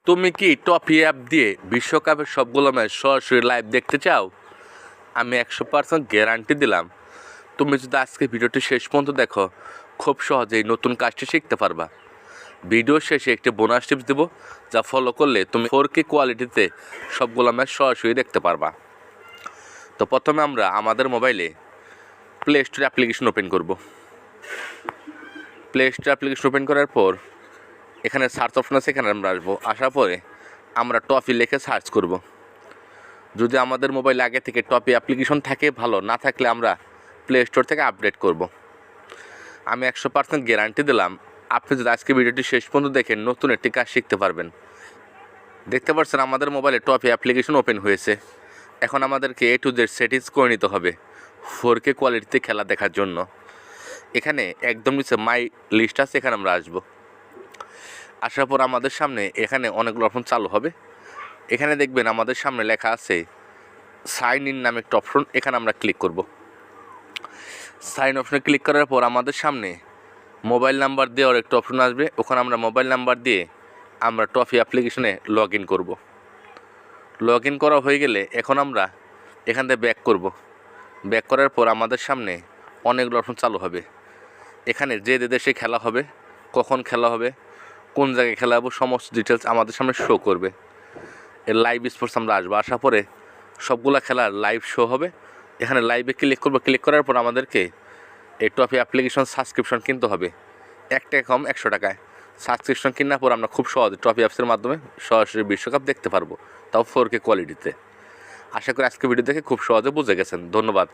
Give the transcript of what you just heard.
তুমি কি টপি অ্যাপ দিয়ে বিশ্বকাপের সবগুলো ম্যাচ সরাসরি লাইভ দেখতে চাও? আমি 100% গ্যারান্টি দিলাম, তুমি যদি আজকে ভিডিওটি শেষ পর্যন্ত দেখো, খুব সহজেই নতুন কাজটি শিখতে পারবা। ভিডিও শেষে একটি বোনাস টিপস দেবো, যা ফলো করলে তুমি 4K কোয়ালিটিতে সবগুলো ম্যাচ সরাসরি দেখতে পারবা। তো প্রথমে আমরা আমাদের মোবাইলে প্লে স্টোর অ্যাপ্লিকেশন ওপেন করব। প্লে স্টোর অ্যাপ্লিকেশন ওপেন করার পর এখানে সার্চ অপশন আছে, এখানে আমরা আসবো। আসার পরে আমরা টপি লিখে সার্চ করব। যদি আমাদের মোবাইলে আগে থেকে টপি অ্যাপ্লিকেশন থাকে ভালো, না থাকলে আমরা প্লে স্টোর থেকে আপডেট করব। আমি 100% গ্যারান্টি দিলাম, আপনি যদি আজকে ভিডিওটি শেষ পর্যন্ত দেখেন নতুন একটি কাজ শিখতে পারবেন। দেখতে পাচ্ছেন আমাদের মোবাইলে টপি অ্যাপ্লিকেশন ওপেন হয়েছে। এখন আমাদেরকে A to Z সেটিংস করে নিতে হবে 4K কোয়ালিটিতে খেলা দেখার জন্য। এখানে একদম নিচে মাই লিস্ট আছে, এখানে আমরা আসবো। আসার পর আমাদের সামনে এখানে অনেকগুলো অপশন চালু হবে। এখানে দেখবেন আমাদের সামনে লেখা আছে সাইন ইন নামে একটা অপশন, এখানে আমরা ক্লিক করব। সাইন অপশনে ক্লিক করার পর আমাদের সামনে মোবাইল নাম্বার দেওয়ার একটা অপশন আসবে, ওখানে আমরা মোবাইল নাম্বার দিয়ে আমরা টপি অ্যাপ্লিকেশনে লগ ইন করবো। লগ ইন করা হয়ে গেলে এখন আমরা এখান থেকে ব্যাক করব। ব্যাক করার পর আমাদের সামনে অনেকগুলো অপশন চালু হবে। এখানে যে দেশে খেলা হবে, কখন খেলা হবে, কোন জায়গায় খেলা হবে, সমস্ত ডিটেলস আমাদের সামনে শো করবে। এর লাইভ স্পোর্টস আমরা আসবো। আসার পরে সবগুলা খেলার লাইভ শো হবে। এখানে লাইভে ক্লিক করবো। ক্লিক করার পর আমাদেরকে এই টপি অ্যাপ্লিকেশন সাবস্ক্রিপশন কিনতে হবে। 1 টাকা কম 100 টাকায় সাবস্ক্রিপশন কেনার পর আমরা খুব সহজে টপি অ্যাপসের মাধ্যমে সরাসরি বিশ্বকাপ দেখতে পারবো, তাও 4K কোয়ালিটিতে। আশা করি আজকে ভিডিও দেখে খুব সহজে বুঝে গেছেন। ধন্যবাদ।